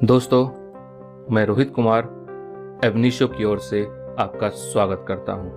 दोस्तों, मैं रोहित कुमार एवनीशो की ओर से आपका स्वागत करता हूं।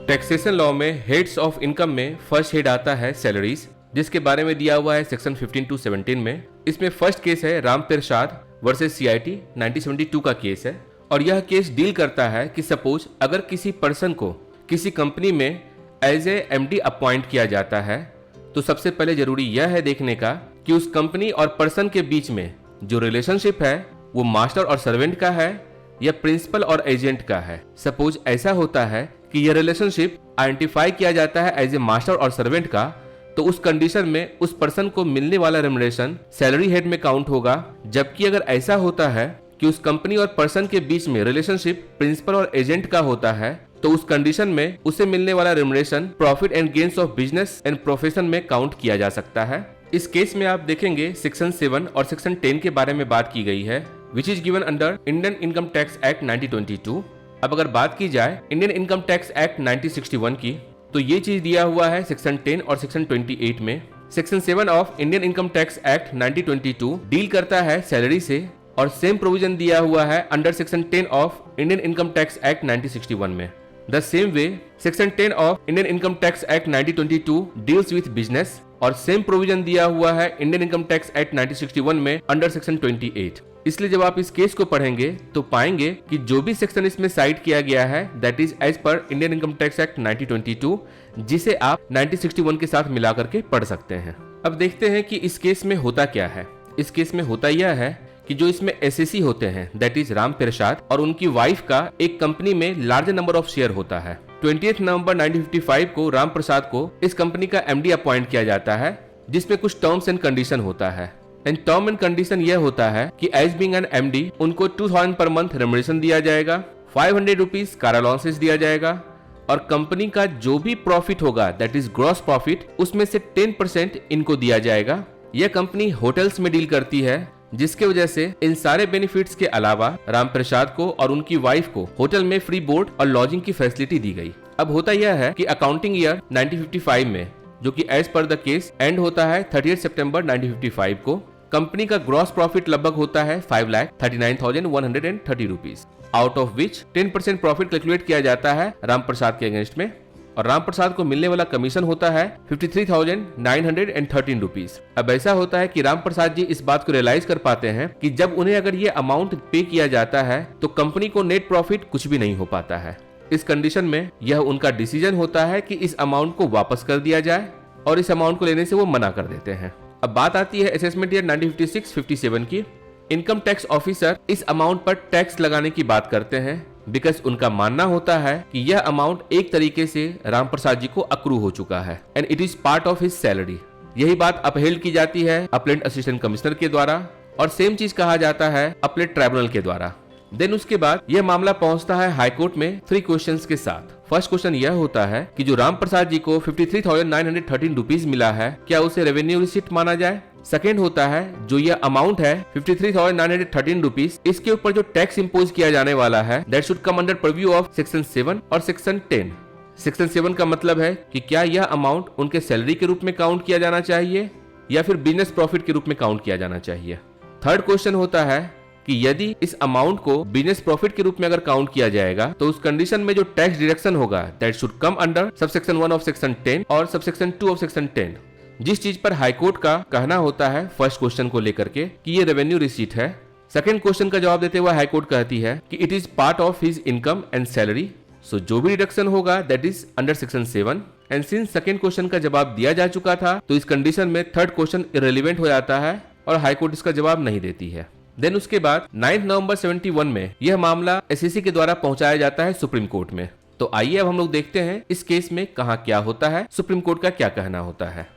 टैक्सेशन लॉ में हेड्स ऑफ इनकम में फर्स्ट हेड आता है सैलरीज, जिसके बारे में दिया हुआ है सेक्शन 15 to 17 में। इसमें फर्स्ट केस है राम प्रसाद वर्सेस CIT 1972 का केस है, और यह केस डील करता है कि सपोज अगर किसी पर्सन को किसी कंपनी में एज ए MD अपॉइंट किया जाता है, तो सबसे पहले जरूरी यह है देखने का कि उस कंपनी और पर्सन के बीच में जो रिलेशनशिप है वो मास्टर और सर्वेंट का है या प्रिंसिपल और एजेंट का है। सपोज ऐसा होता है कि यह रिलेशनशिप आइडेंटिफाई किया जाता है एज ए मास्टर और सर्वेंट का, तो उस कंडीशन में उस पर्सन को मिलने वाला रेम्युनरेशन सैलरी हेड में काउंट होगा। जबकि अगर ऐसा होता है कि उस कंपनी और पर्सन के बीच में रिलेशनशिप प्रिंसिपल और एजेंट का होता है, तो उस कंडीशन में उसे मिलने वाला remuneration profit and gains of business and profession में काउंट किया जा सकता है। इस केस में आप देखेंगे सेक्शन 7 और सेक्शन 10 के बारे में बात की गई है, which is given under Indian Income Tax Act 1922। अब अगर बात की जाए इंडियन इनकम टैक्स एक्ट 1961 की, तो ये चीज दिया हुआ है सेक्शन 10 और सेक्शन 28 में। Section 7 of Indian Income Tax Act 1922 deal करता है सैलरी से, और सेम प्रोविजन दिया हुआ है under section 10 of Indian Income Tax act 1961 में। The same way section 10 of Indian Income Tax Act 1922 deals with business, और सेम प्रोविजन दिया हुआ है इंडियन इनकम टैक्स एक्ट 1961 में अंडर सेक्शन 28। इसलिए जब आप इस केस को पढ़ेंगे तो पाएंगे कि जो भी सेक्शन इसमें साइट किया गया है that is as per Indian Income Tax Act 1922, जिसे आप 1961 के साथ मिला करके पढ़ सकते हैं। अब देखते हैं कि इस केस में होता क्या है। इस केस में होता यह है कि जो इसमें SAC होते हैं दैट इज राम प्रसाद और उनकी वाइफ का एक कंपनी में लार्ज नंबर ऑफ शेयर होता है। 20 नवंबर 1955 को राम प्रसाद को इस कंपनी का MD अपॉइंट किया जाता है, जिसमें कुछ टर्म्स एंड कंडीशन होता है। एंड टर्म एंड कंडीशन यह होता है कि एज बीइंग एन MD उनको 2000 पर मंथ रेम्युनरेशन दिया जाएगा, 500 रुपीज कार अलाउंसेस दिया जाएगा, और कंपनी का जो भी प्रॉफिट होगा दैट इज ग्रॉस प्रॉफिट, उसमें से 10% इनको दिया जाएगा। यह कंपनी होटल्स में डील करती है, जिसके वजह से इन सारे बेनिफिट्स के अलावा राम प्रसाद को और उनकी वाइफ को होटल में फ्री बोर्ड और लॉजिंग की फैसिलिटी दी गई। अब होता यह है कि अकाउंटिंग ईयर 1955 में, जो कि as per the case and होता है 30 सितंबर 1955 को, कंपनी का ग्रॉस प्रॉफिट लगभग होता है 5,39,130 rupees, out of which 10% profit calculate किया जाता है राम प्रसाद के अगेंस्ट में, और राम प्रसाद को मिलने वाला कमीशन होता है 53,913 रुपीज। अब ऐसा होता है कि राम प्रसाद जी इस बात को रियलाइज कर पाते हैं कि जब उन्हें अगर ये अमाउंट पे किया जाता है तो कंपनी को नेट प्रॉफिट कुछ भी नहीं हो पाता है। इस कंडीशन में यह उनका डिसीजन होता है कि इस अमाउंट को वापस कर दिया जाए, और इस अमाउंट को लेने से वो मना कर देते हैं। अब बात आती है असेसमेंट ईयर 1956-57 की। इनकम टैक्स ऑफिसर इस अमाउंट पर टैक्स लगाने की बात करते हैं, बिकॉज उनका मानना होता है कि यह अमाउंट एक तरीके से राम प्रसाद जी को अक्रू हो चुका है and it is part of his salary. यही बात अपहेल्ड की जाती है अपलेट असिस्टेंट कमिश्नर के द्वारा, और सेम चीज कहा जाता है अपलेट ट्राइब्यूनल के द्वारा। देन उसके बाद यह मामला पहुंचता है हाई कोर्ट में 3 क्वेश्चंस के साथ। फर्स्ट क्वेश्चन यह होता है कि जो राम प्रसाद जी को 53,913 रुपीज मिला है, क्या उसे रेवेन्यू रिसीट माना जाए। सेकेंड होता है जो यह अमाउंट है 53,913 रुपीज, इसके ऊपर जो टैक्स इंपोज किया जाने वाला है that should come under purview of section 7 और सेक्शन 10। सेक्शन 7 का मतलब है कि क्या यह अमाउंट उनके सैलरी के रूप में काउंट किया जाना चाहिए या फिर बिजनेस प्रॉफिट के रूप में काउंट किया जाना चाहिए। थर्ड क्वेश्चन होता है कि यदि इस अमाउंट को बिजनेस प्रॉफिट के रूप में अगर काउंट किया जाएगा तो उस कंडीशन में जो टैक्स डिडक्शन होगा that should come under subsection 1 of section 10 और सबसेक्शन 2 ऑफ सेक्शन 10। जिस चीज पर हाईकोर्ट का कहना होता है फर्स्ट क्वेश्चन को लेकर के कि ये रेवेन्यू रिसीट है, सेकंड क्वेश्चन का जवाब देते हुए हाईकोर्ट कहती है कि it is part of his income and salary, so जो भी डिडक्शन होगा that is under section 7। And since second question का जवाब दिया जा चुका था तो इस कंडीशन में थर्ड क्वेश्चन इरेलीवेंट हो जाता है और हाईकोर्ट इसका जवाब नहीं देती है। देन उसके बाद 9 नवंबर 71 में यह मामला SAC के द्वारा पहुंचाया जाता है सुप्रीम कोर्ट में। तो आइए अब हम लोग देखते हैं इस केस में कहां क्या होता है, सुप्रीम कोर्ट का क्या कहना होता है।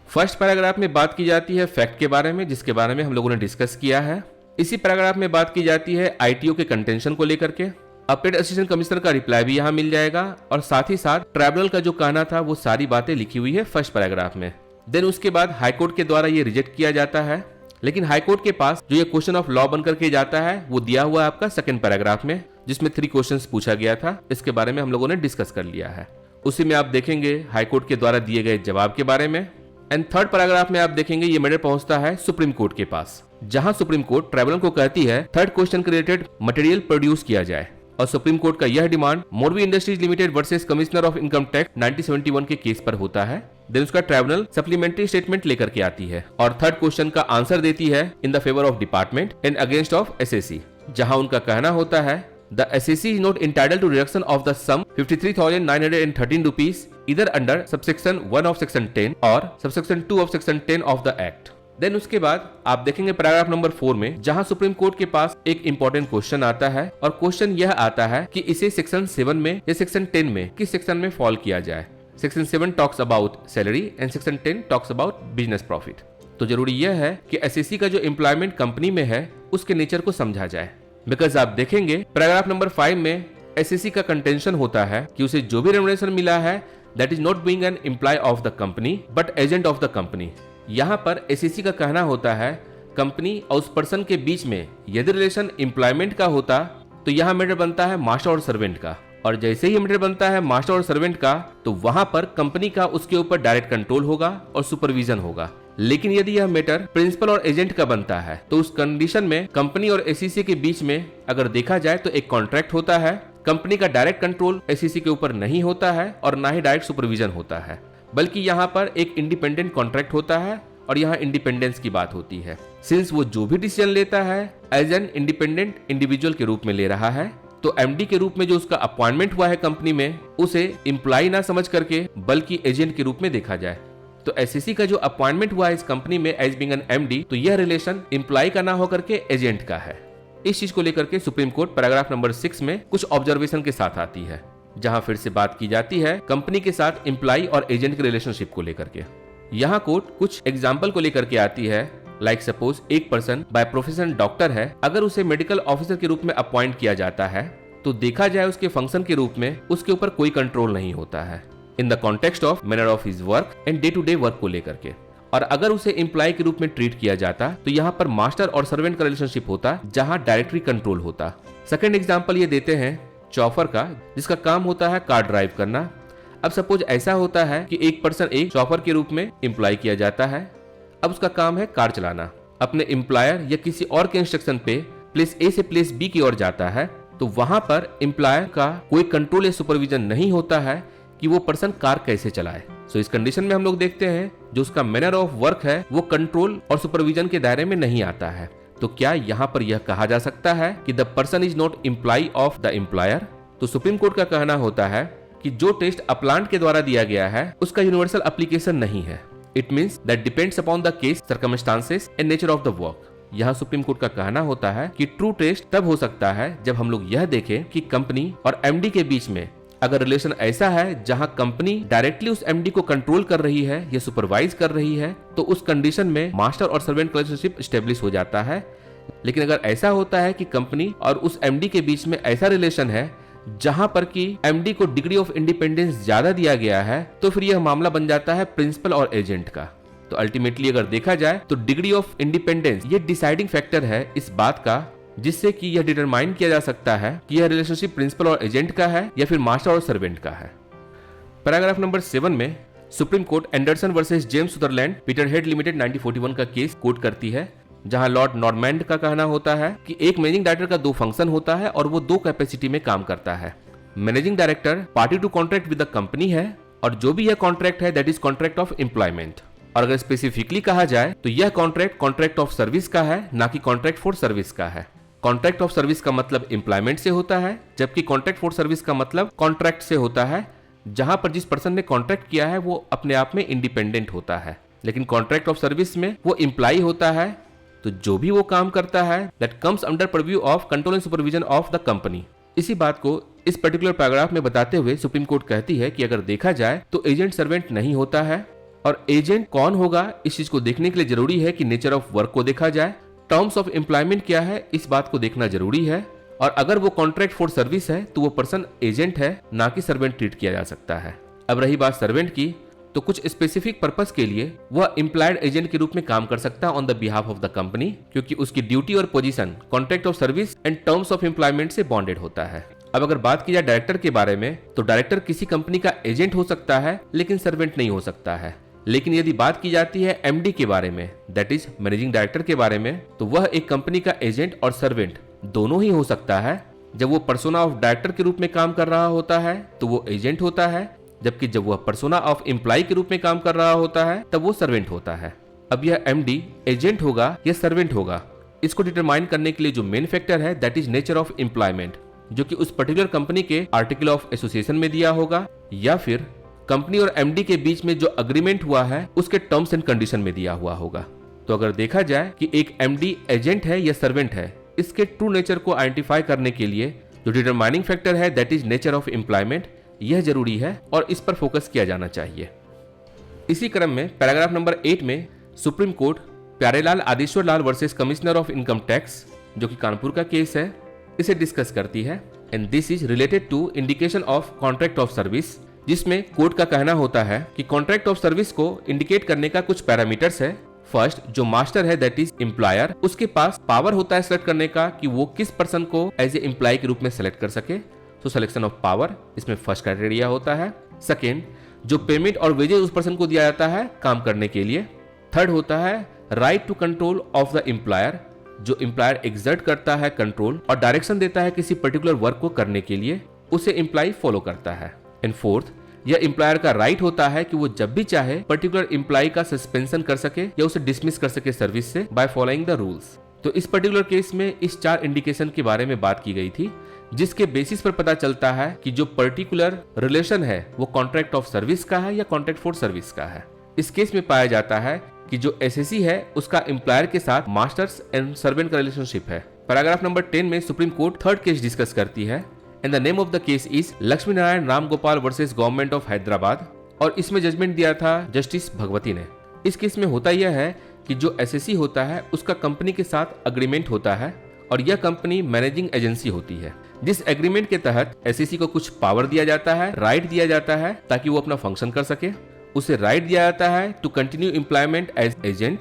फर्स्ट पैराग्राफ में बात की जाती है फैक्ट के बारे में, जिसके बारे में हम लोगों ने डिस्कस किया है। इसी पैराग्राफ में बात की जाती है ITO के कंटेंशन को लेकर के। अपडेट असिस्टेंट कमिश्नर का रिप्लाई भी यहाँ मिल जाएगा, और साथ ही साथ ट्राइब्यूनल का जो कहना था वो सारी बातें लिखी हुई है फर्स्ट पैराग्राफ में। देन उसके बाद हाईकोर्ट के द्वारा ये रिजेक्ट किया जाता है, लेकिन हाईकोर्ट के पास जो ये क्वेश्चन ऑफ लॉ बनकर के जाता है वो दिया हुआ है आपका सेकंड पैराग्राफ में, जिसमें 3 क्वेश्चंस पूछा गया था। इसके बारे में हम लोगों ने डिस्कस कर लिया है। उसी में आप देखेंगे हाई कोर्ट के द्वारा दिए गए जवाब के बारे में। एंड थर्ड पैराग्राफ में आप देखेंगे ये मैटर पहुंचता है सुप्रीम कोर्ट के पास, जहां सुप्रीम कोर्ट ट्राइब्यूनल को कहती है थर्ड क्वेश्चन के रिलेटेड मटेरियल प्रोड्यूस किया जाए। और सुप्रीम कोर्ट का यह demand Morbi industries limited versus commissioner of income tax 1971 के केस पर होता है। देन उसका ट्राइब्यूनल सप्लीमेंट्री स्टेटमेंट लेकर के आती है और थर्ड क्वेश्चन का आंसर देती है in the favour of department and against of SSC, जहां उनका कहना होता है the SSC is not entitled to reduction of the sum 53,913 rupees either under subsection 1 of section 10 और subsection 2 of section 10 of the act। Then उसके बाद आप देखेंगे पैराग्राफ नंबर 4 में, जहां सुप्रीम कोर्ट के पास एक इंपॉर्टेंट क्वेश्चन आता है और क्वेश्चन यह आता है कि इसे सेक्शन 7 में या सेक्शन 10 में किस सेक्शन में फॉल किया जाए। Section 7 talks about salary and section 10 talks about business profit. तो जरूरी यह है कि एसएससी का जो एम्प्लॉयमेंट कंपनी में है उसके नेचर को समझा जाए। बिकॉज आप देखेंगे पैराग्राफ नंबर 5 में एसएससी का कंटेंशन होता है कि उसे जो भी रेम्युनरेशन मिला है that is not being an employee of the company but agent of the company. यहाँ पर एसएससी का कहना होता है कंपनी और उस पर्सन के बीच में यदि रिलेशन एम्प्लॉयमेंट का होता तो यहाँ मैटर बनता है मास्टर और सर्वेंट का, और जैसे ही मैटर बनता है मास्टर और सर्वेंट का तो वहां पर कंपनी का उसके ऊपर डायरेक्ट कंट्रोल होगा और सुपरविजन होगा। लेकिन यदि यह मैटर प्रिंसिपल और एजेंट का बनता है तो उस कंडीशन में कंपनी और एसईसी के बीच में अगर देखा जाए तो एक कॉन्ट्रैक्ट होता है। कंपनी का डायरेक्ट कंट्रोल एसईसी के ऊपर नहीं होता है और ना ही डायरेक्ट सुपरविजन होता है, बल्कि यहाँ पर एक इंडिपेंडेंट कॉन्ट्रैक्ट होता है और यहाँ इंडिपेंडेंस की बात होती है। सिंस वो जो भी डिसीजन लेता है एज एन इंडिपेंडेंट इंडिविजुअल के रूप में ले रहा है, तो एमडी के रूप में जो उसका अपॉइंटमेंट हुआ है कंपनी में उसे एम्प्लॉय ना समझ करके बल्कि एजेंट के रूप में देखा जाए। तो एसईसी का जो अपॉइंटमेंट हुआ है इस कंपनी में एज बीइंग एन एमडी, तो यह रिलेशन एम्प्लॉय का ना होकर के एजेंट का है। इस चीज को लेकर के सुप्रीम कोर्ट पैराग्राफ नंबर 6 में कुछ ऑब्जर्वेशन के साथ आती है, जहां फिर से बात की जाती है कंपनी के साथ एम्प्लॉय और एजेंट के रिलेशनशिप को लेकर के। यहाँ कोर्ट कुछ एग्जाम्पल को लेकर के आती है, लाइक सपोज एक पर्सन बाय प्रोफेशन डॉक्टर है, अगर उसे मेडिकल ऑफिसर के रूप में अपॉइंट किया जाता है तो देखा जाए उसके फंक्शन के रूप में उसके ऊपर कोई कंट्रोल नहीं होता है in the context of manner of his work and day to day work को लेकर के। और अगर उसे एम्प्लॉय के रूप में ट्रीट किया जाता तो यहाँ पर मास्टर और सर्वेंट का रिलेशनशिप होता जहाँ डायरेक्टरी कंट्रोल होता। सेकंड एग्जांपल ये देते हैं चौफर का, जिसका काम होता है कार ड्राइव करना। अब सपोज ऐसा होता है कि एक पर्सन एक चौफर के रूप में एम्प्लॉय किया जाता है, अब उसका काम है कार चलाना। अपने एम्प्लॉयर या किसी और के इंस्ट्रक्शन पे प्लेस ए से प्लेस बी की ओर जाता है, तो वहां पर एम्प्लॉयर का कोई कंट्रोल या सुपरविजन नहीं होता है कि वो पर्सन कार कैसे चलाए। सो इस कंडीशन में हम लोग देखते हैं जो उसका मैनर ऑफ वर्क है वो कंट्रोल और सुपरविजन के दायरे में नहीं आता है। तो क्या यहाँ पर यह कहा जा सकता है कि the person is not employee of the employer? तो सुप्रीम कोर्ट का कहना होता है कि जो टेस्ट अपलांट के द्वारा दिया गया है उसका यूनिवर्सल एप्लीकेशन नहीं है। It means that depends upon the case, circumstances and nature of the work. यहाँ सुप्रीम कोर्ट का कहना होता है कि ट्रू टेस्ट तब हो सकता है जब हम लोग यह देखें कि कंपनी और एमडी के बीच में अगर रिलेशन ऐसा है जहां कंपनी डायरेक्टली उस एमडी को कंट्रोल कर रही है या सुपरवाइज कर रही है, तो उस कंडीशन में मास्टर और सर्वेंट रिलेशनशिप स्टेब्लिश हो जाता है। लेकिन अगर ऐसा होता है कि कंपनी और उस एमडी के बीच में ऐसा रिलेशन है जहां पर कि एमडी को डिग्री ऑफ इंडिपेंडेंस ज्यादा दिया गया है, तो फिर यह मामला बन जाता है प्रिंसिपल और एजेंट का। तो अल्टीमेटली अगर देखा जाए तो डिग्री ऑफ इंडिपेंडेंस ये डिसाइडिंग फैक्टर है इस बात का, जिससे कि यह डिटरमाइन किया जा सकता है कि यह रिलेशनशिप प्रिंसिपल और एजेंट का है या फिर मास्टर और सर्वेंट का है। पैराग्राफ नंबर 7 में supreme court Anderson versus James Sutherland Peterhead limited 1941 का केस कोट करती है, जहां लॉर्ड नॉर्मैंड का कहना होता है कि एक मैनेजिंग डायरेक्टर का 2 फंक्शन होता है और वो 2 कैपेसिटी में काम करता है। Managing director party to contract with the company है और जो भी यह कॉन्ट्रैक्ट है that is contract of employment. और अगर स्पेसिफिकली कहा जाए तो यह कॉन्ट्रैक्ट ऑफ सर्विस का है, ना कि कॉन्ट्रैक्ट फॉर सर्विस का है। कॉन्ट्रैक्ट ऑफ सर्विस का मतलब एम्प्लॉयमेंट से होता है, जबकि कॉन्ट्रैक्ट फॉर सर्विस का मतलब कॉन्ट्रैक्ट से होता है, जहां पर जिस पर्सन ने कॉन्ट्रैक्ट किया है वो अपने आप में इंडिपेंडेंट होता है। लेकिन कॉन्ट्रैक्ट ऑफ सर्विस में वो एम्प्लॉय होता है, तो जो भी वो काम करता है that comes under purview of control and supervision of the company. इसी बात को इस पर्टिकुलर पैराग्राफ में बताते हुए सुप्रीम कोर्ट कहती है कि अगर देखा जाए तो एजेंट सर्वेंट नहीं होता है, और एजेंट कौन होगा इस चीज को देखने के लिए जरूरी है कि नेचर ऑफ वर्क को देखा जाए, टर्म्स ऑफ एम्प्लॉयमेंट क्या है इस बात को देखना जरूरी है, और अगर वो कॉन्ट्रैक्ट फॉर सर्विस है तो वो पर्सन एजेंट है, ना कि सर्वेंट ट्रीट किया जा सकता है। अब रही बात सर्वेंट की, तो कुछ स्पेसिफिक पर्पस के लिए वह एम्प्लॉयड एजेंट के रूप में काम कर सकता है on the behalf of the company, क्योंकि उसकी ड्यूटी और position contract of service and terms of employment से बॉन्डेड होता है। अब अगर बात की जाए डायरेक्टर के बारे में, तो डायरेक्टर किसी कंपनी का एजेंट हो सकता है लेकिन सर्वेंट नहीं हो सकता है। लेकिन यदि बात की जाती है एमडी के बारे में, दैट इज मैनेजिंग डायरेक्टर के बारे में, तो वह एक कंपनी का एजेंट और सर्वेंट दोनों ही हो सकता है। जब वो पर्सोना ऑफ डायरेक्टर के रूप में काम कर रहा होता है तो वो एजेंट होता है, जबकि जब वह पर्सोना ऑफ एम्प्लॉय के रूप में काम कर रहा होता है तब वो सर्वेंट होता है। अब यह एमडी एजेंट होगा या सर्वेंट होगा, इसको डिटरमाइन करने के लिए जो मेन फैक्टर है that is nature of employment, जो कि उस पर्टिकुलर कंपनी के आर्टिकल ऑफ एसोसिएशन में दिया होगा या फिर कंपनी और एमडी के बीच में जो अग्रीमेंट हुआ है उसके टर्म्स एंड कंडीशन में दिया हुआ होगा। तो अगर देखा जाए कि एक एमडी एजेंट है या सर्वेंट है, इसके ट्रू नेचर को आइडेंटिफाई करने के लिए जो डिटरमाइनिंग फैक्टर है that is nature of employment, यह जरूरी है और इस पर फोकस किया जाना चाहिए। इसी क्रम में पैराग्राफ नंबर 8 में supreme court Pyarelal Adeshwar Lal versus commissioner of income tax, जो कि कानपुर का केस है, इसे डिस्कस करती है। And this is related to indication of contract of service, जिसमें कोर्ट का कहना होता है कि कॉन्ट्रैक्ट ऑफ सर्विस को इंडिकेट करने का कुछ पैरामीटर्स है। फर्स्ट, जो मास्टर है दैट इज एम्प्लॉयर, उसके पास पावर होता है सेलेक्ट करने का कि वो किस पर्सन को एज ए एम्प्लॉय के रूप में सेलेक्ट कर सके। तो सिलेक्शन ऑफ पावर इसमें फर्स्ट क्राइटेरिया होता है। सेकेंड, जो पेमेंट और वेजेस उस पर्सन को दिया जाता है काम करने के लिए। थर्ड होता है right to control of the employer, जो एम्प्लॉयर एग्जर्ट करता है कंट्रोल और डायरेक्शन देता है किसी पर्टिकुलर वर्क को करने के लिए, उसे एम्प्लॉय फॉलो करता है। एंड फोर्थ, यह एम्प्लॉयर का राइट होता है कि वो जब भी चाहे पर्टिकुलर एम्प्लॉय का सस्पेंशन कर सके या उसे डिसमिस कर सके सर्विस से बाय फॉलोइंग द रूल्स। तो इस पर्टिकुलर केस में इस 4 इंडिकेशन के बारे में बात की गई थी, जिसके बेसिस पर पता चलता है कि जो पर्टिकुलर रिलेशन है वो कॉन्ट्रैक्ट ऑफ सर्विस का है या कॉन्ट्रैक्ट फॉर सर्विस का है। इस केस में पाया जाता है कि जो एसएससी है उसका एम्प्लॉयर के साथ मास्टर्स एंड सर्वेंट का रिलेशनशिप है। पैराग्राफ नंबर 10 में supreme court third case discuss करती है and the name of the case is Lakshmi Narayan Ram Gopal versus government of Hyderabad, और इसमें जजमेंट दिया था जस्टिस भगवती ने। इस केस में होता यह है कि जो एसएससी होता है उसका कंपनी के साथ अग्रीमेंट होता है और यह कंपनी मैनेजिंग एजेंसी होती है, जिस एग्रीमेंट के तहत एसएससी को कुछ पावर दिया जाता है, राइट दिया जाता है ताकि वो अपना फंक्शन कर सके। उसे राइट दिया जाता है to continue employment as agent,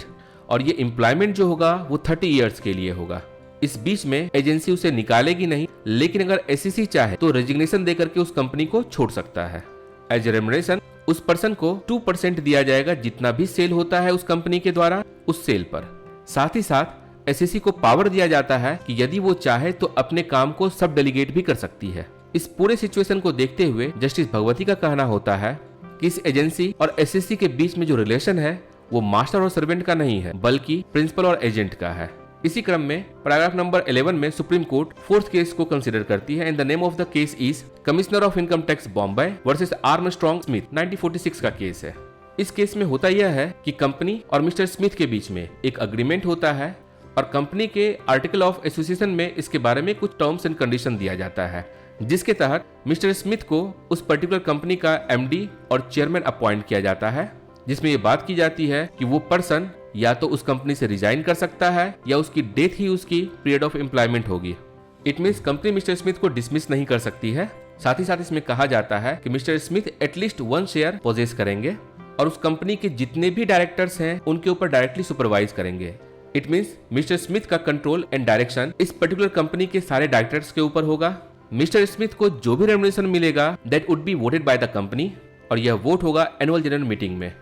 और ये एम्प्लॉयमेंट जो होगा वो 30 ईयर्स के लिए होगा। इस बीच में एजेंसी उसे निकालेगी नहीं, लेकिन अगर एसएससी चाहे तो रेजिग्नेशन देकर के उस कंपनी को छोड़ सकता है। एज रेम्युनरेशन उस पर्सन को 2% दिया जाएगा जितना भी सेल होता है उस कंपनी के द्वारा उस सेल पर। साथ ही साथ एसएससी को पावर दिया जाता है कि यदि वो चाहे तो अपने काम को सब डेलीगेट भी कर सकती है। इस पूरे सिचुएशन को देखते हुए जस्टिस भगवती का कहना होता है कि इस एजेंसी और एसएससी के बीच में जो रिलेशन है वो मास्टर और सर्वेंट का नहीं है, बल्कि प्रिंसिपल और एजेंट का है। इसी क्रम में पैराग्राफ नंबर 11 में सुप्रीम कोर्ट फोर्थ केस को कंसीडर करती है and the name of the case is commissioner of income tax Bombay versus Armstrong Smith 1946 का केस है। इस केस में होता यह है कि कंपनी और मिस्टर स्मिथ के बीच में एक अग्रीमेंट होता है और कंपनी के आर्टिकल ऑफ एसोसिएशन में इसके बारे में कुछ टर्म्स एंड कंडीशन दिया जाता है, जिसके तहत मिस्टर स्मिथ को उस पर्टिकुलर कंपनी का एमडी और चेयरमैन अपॉइंट किया जाता है, जिसमें ये बात की जाती है कि वो पर्सन या तो उस कंपनी से रिजाइन कर सकता है या उसकी डेथ ही उसकी पीरियड ऑफ एम्प्लॉयमेंट होगी। It means company mister Smith को डिसमिस नहीं कर सकती है। साथ ही साथ इसमें कहा जाता है कि Mister Smith at least 1 share possess करेंगे और उस कंपनी के जितने भी डायरेक्टर्स हैं उनके ऊपर डायरेक्टली सुपरवाइज करेंगे। इट मींस मिस्टर स्मिथ का कंट्रोल एंड डायरेक्शन इस पर्टिकुलर कंपनी के सारे डायरेक्टर्स के ऊपर होगा। मिस्टर स्मिथ को जो भी रेम्युनरेशन मिलेगा that would be voted by the company, और यह वोट होगा एनुअल जनरल मीटिंग में।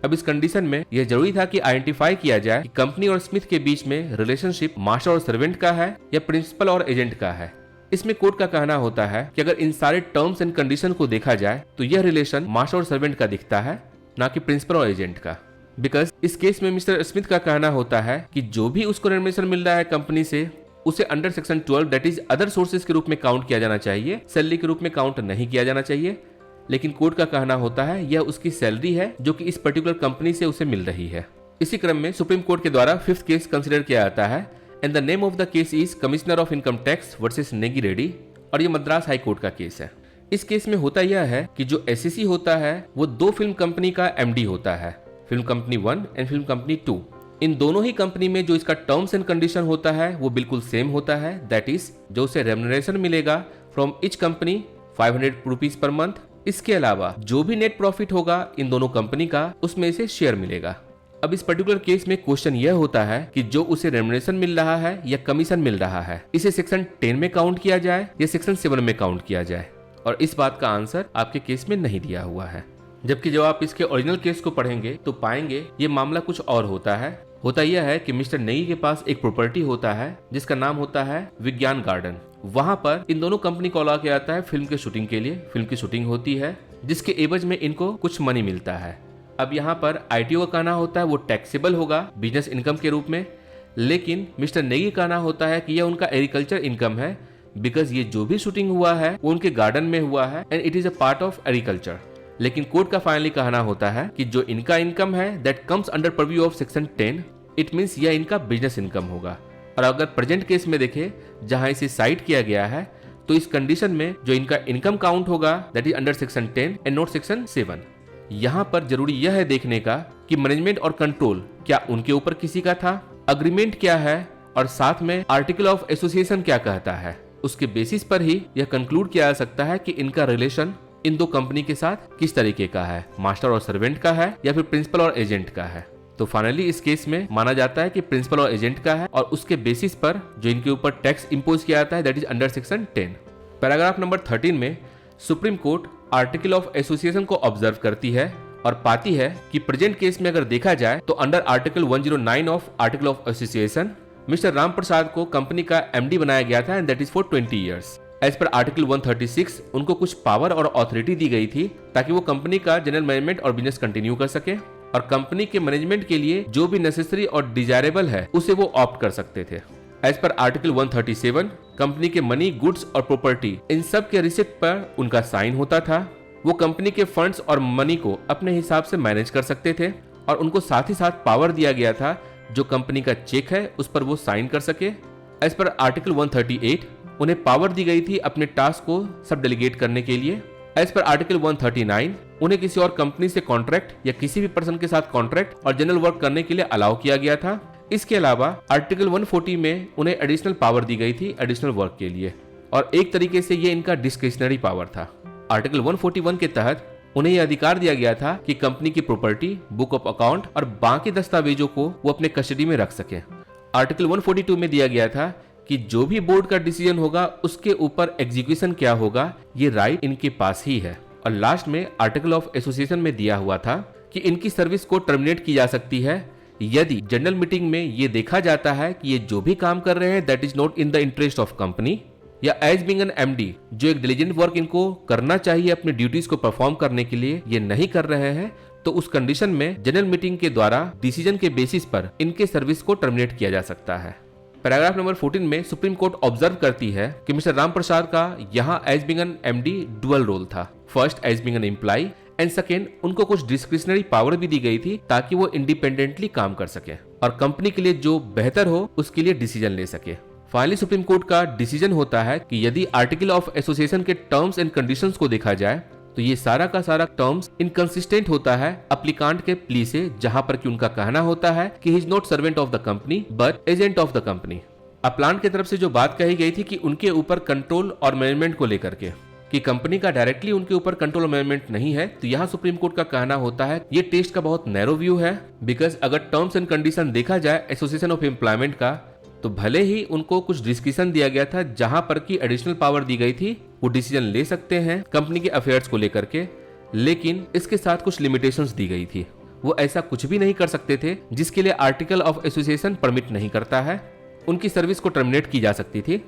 अब इस कंडीशन में यह जरूरी था कि आइडेंटिफाई किया जाए कि कंपनी और स्मिथ के बीच में रिलेशनशिप मास्टर और सर्वेंट का है या प्रिंसिपल और एजेंट का है। इसमें कोर्ट का कहना होता है कि अगर इन सारे टर्म्स एंड कंडीशन को देखा जाए तो यह रिलेशन मास्टर और सर्वेंट का दिखता है, ना कि प्रिंसिपल और एजेंट का। बिकॉज इस केस में मिस्टर स्मिथ का कहना होता है कि जो भी उसको रेम्युनरेशन मिल रहा है कंपनी से उसे under section 12 that is other sources के रूप में काउंट किया जाना चाहिए, सैलरी के रूप में काउंट नहीं किया जाना चाहिए। लेकिन कोर्ट का कहना होता है यह उसकी सैलरी है जो कि इस पर्टिकुलर कंपनी से उसे मिल रही है। इसी क्रम में सुप्रीम कोर्ट के द्वारा फिफ्थ केस कंसीडर किया जाता है and the name of the case is commissioner of income tax versus Negi Reddy, और ये मद्रास हाई कोर्ट का केस है। इस केस में होता यह है कि जो एसएससी होता है वो 2 फिल्म कंपनी का एमडी होता है, film company 1 and film company 2। इन दोनों ही कंपनी में जो इसका टर्म्स एंड कंडीशन होता है वो बिल्कुल सेम होता है, दैट इज जो उसे रेम्युनरेशन मिलेगा from each company 500 rupees per month. इसके अलावा जो भी नेट प्रॉफिट होगा इन दोनों कंपनी का उसमें इसे शेयर मिलेगा। अब इस पर्टिकुलर केस में क्वेश्चन यह होता है कि जो उसे रेम्युनरेशन मिल रहा है या कमीशन मिल रहा है, इसे सेक्शन 10 में काउंट किया जाए या सेक्शन 7 में काउंट किया जाए, और इस बात का आंसर आपके केस में नहीं दिया हुआ है। जबकि जब आप इसके ओरिजिनल केस को पढ़ेंगे तो पाएंगे ये मामला कुछ और होता है। होता यह है कि मिस्टर नेगी के पास एक प्रॉपर्टी होता है जिसका नाम होता है विज्ञान गार्डन। वहां पर इन दोनों कंपनी को ला के आता है फिल्म के शूटिंग के लिए। फिल्म की शूटिंग होती है जिसके एवज में इनको कुछ मनी मिलता है। अब यहाँ पर आईटीओ का कहना होता है वो टैक्सेबल होगा बिजनेस इनकम के रूप में, लेकिन मिस्टर नेगी का कहना होता है कि यह उनका एग्रीकल्चर इनकम है, बिकॉज ये जो भी शूटिंग हुआ है वो उनके गार्डन में हुआ है and it is a part of agriculture. लेकिन कोर्ट का फाइनली कहना होता है कि जो इनका इनकम है that comes under purview of section 10, it means यह इनका बिजनेस इनकम होगा। और अगर प्रेजेंट केस में देखें जहां इसे साइट किया गया है, तो इस कंडीशन में जो इनका इनकम काउंट होगा that is under section 10 and not section 7। यहाँ पर जरूरी यह है देखने का कि मैनेजमेंट और कंट्रोल क्या उनके ऊपर किसी का था, अग्रीमेंट क्या है, और साथ में आर्टिकल ऑफ एसोसिएशन क्या कहता है। उसके बेसिस पर ही यह कंक्लूड किया जा सकता है कि इनका रिलेशन इन दो कंपनी के साथ किस तरीके का है, मास्टर और सर्वेंट का है या फिर प्रिंसिपल और एजेंट का है। तो फाइनली इस केस में माना जाता है कि प्रिंसिपल और एजेंट का है, और उसके बेसिस पर जो इनके ऊपर टैक्स इंपोज किया जाता है that is under section 10। Paragraph number 13 में supreme court article of association को ऑब्जर्व करती है और पाती है कि प्रेजेंट केस में अगर देखा जाए तो under article 109 of article of association mister Ram Prasad को कंपनी का एमडी बनाया गया था and that is for 20 years. As per article 136 उनको कुछ पावर और ऑथोरिटी दी गई थी ताकि वो कंपनी का जनरल मैनेजमेंट और बिजनेस कंटिन्यू कर सके, और कंपनी के मैनेजमेंट के लिए जो भी नेसेसरी और डिजायरेबल है उसे वो ऑप्ट कर सकते थे। एज पर आर्टिकल 137 कंपनी के मनी, गुड्स और प्रॉपर्टी इन सब के रिसिप्ट पर उनका साइन होता था। वो कंपनी के फंड्स और मनी को अपने हिसाब से मैनेज कर सकते थे, और उनको साथ ही साथ पावर दिया गया था जो कंपनी का चेक है उस पर वो साइन कर सके। एज पर आर्टिकल 138 उन्हें पावर दी गई थी अपने टास्क को सब डेलीगेट करने के लिए। एज पर आर्टिकल 139 उन्हें किसी और कंपनी से कॉन्ट्रैक्ट या किसी भी पर्सन के साथ कॉन्ट्रैक्ट और जनरल वर्क करने के लिए अलाउ किया गया था। इसके अलावा आर्टिकल 140 में उन्हें एडिशनल पावर दी गई थी एडिशनल वर्क के लिए, और एक तरीके से ये इनका डिस्क्रिशनरी पावर था। आर्टिकल 141 के तहत उन्हें यह अधिकार दिया गया था कि कंपनी की प्रॉपर्टी, बुक ऑफ अकाउंट और बाकी दस्तावेजों को वो अपने कस्टडी में रख सके। आर्टिकल 142 में दिया गया था कि जो भी बोर्ड का डिसीजन होगा उसके ऊपर एग्जीक्यूशन क्या होगा ये राइट इनके पास ही है। और लास्ट में आर्टिकल ऑफ एसोसिएशन में दिया हुआ था कि इनकी सर्विस को टर्मिनेट की जा सकती है यदि जनरल मीटिंग में ये देखा जाता है कि ये जो भी काम कर रहे हैं that is not in the interest of company, या एज बीइंग एन एमडी जो एक डिलीजेंट वर्क इनको करना चाहिए अपनी ड्यूटीज को परफॉर्म करने के लिए ये नहीं कर रहे हैं, तो उस कंडीशन में जनरल मीटिंग के द्वारा डिसीजन के बेसिस पर इनके सर्विस को टर्मिनेट किया जा सकता है। पैराग्राफ नंबर 14 में सुप्रीम कोर्ट ऑब्जर्व करती है कि मिस्टर राम प्रसाद का यहाँ as being an MD dual role था। First as being an employee and second उनको कुछ डिस्क्रिशनरी पावर भी दी गई थी ताकि वो इंडिपेंडेंटली काम कर सके और कंपनी के लिए जो बेहतर हो उसके लिए डिसीजन ले सके। फाइनली सुप्रीम कोर्ट का डिसीजन होता है कि यदि आर्टिकल ऑफ एसोसिएशन के टर्म्स एंड कंडीशंस को देखा जाए तो ये सारा का सारा टर्म्स इनकंसिस्टेंट होता है अप्लीकांट के प्ली से, जहां पर कि उनका कहना होता है कि he is not servant of the company but agent of the company. Appellant की तरफ से जो बात कही गई थी कि उनके ऊपर कंट्रोल और मैनेजमेंट को लेकर के कि कंपनी का डायरेक्टली उनके ऊपर कंट्रोल और मैनेजमेंट नहीं है, तो यहाँ सुप्रीम कोर्ट का कहना होता है ये टेस्ट का बहुत नैरो व्यू है। बिकॉज अगर टर्म्स एंड कंडीशन देखा जाए एसोसिएशन ऑफ एम्प्लॉयमेंट का तो भले ही उनको कुछ डिस्कशन दिया गया था जहां पर की एडिशनल पावर दी गई थी, वो डिसीजन ले सकते हैं कंपनी के अफेयर्स को लेकर के, लेकिन इसके साथ कुछ लिमिटेशंस दी गई थी। वो ऐसा कुछ भी नहीं कर सकते थे जिसके लिए आर्टिकल ऑफ एसोसिएशन परमिट नहीं करता है। उनकी सर्विस को टर्मिनेट की जा सकती थी,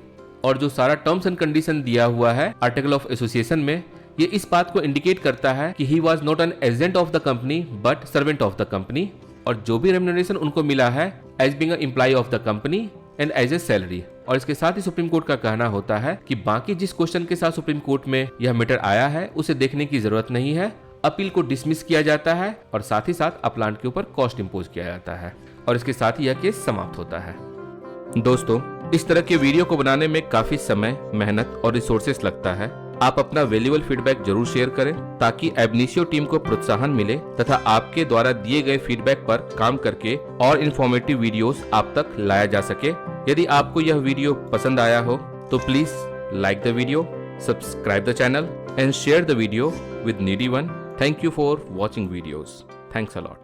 और जो सारा टर्म्स एंड कंडीशन दिया हुआ है आर्टिकल ऑफ एसोसिएशन में ये इस बात को इंडिकेट करता है कि he was not an agent of the company but servant of the company, और जो भी रेम्युनरेशन उनको मिला है as being an employee of the company and as a salary. और इसके साथ ही सुप्रीम कोर्ट का कहना होता है कि बाकी जिस क्वेश्चन के साथ सुप्रीम कोर्ट में यह मैटर आया है उसे देखने की जरूरत नहीं है, अपील को डिसमिस किया जाता है और साथ ही साथ अप्लांट के ऊपर कॉस्ट इंपोज किया जाता है, और इसके साथ ही यह केस समाप्त होता है। दोस्तों, इस तरह के वीडियो को बनाने में काफी समय, मेहनत और रिसोर्सेस लगता है। आप अपना वैल्यूएबल फीडबैक जरूर शेयर करें ताकि एबनिशियो टीम को प्रोत्साहन मिले तथा आपके द्वारा दिए गए फीडबैक पर काम करके और इन्फॉर्मेटिव वीडियोस आप तक लाया जा सके। यदि आपको यह वीडियो पसंद आया हो तो please like the video, subscribe the channel and share the video with needy one. Thank you for watching videos. Thanks a lot.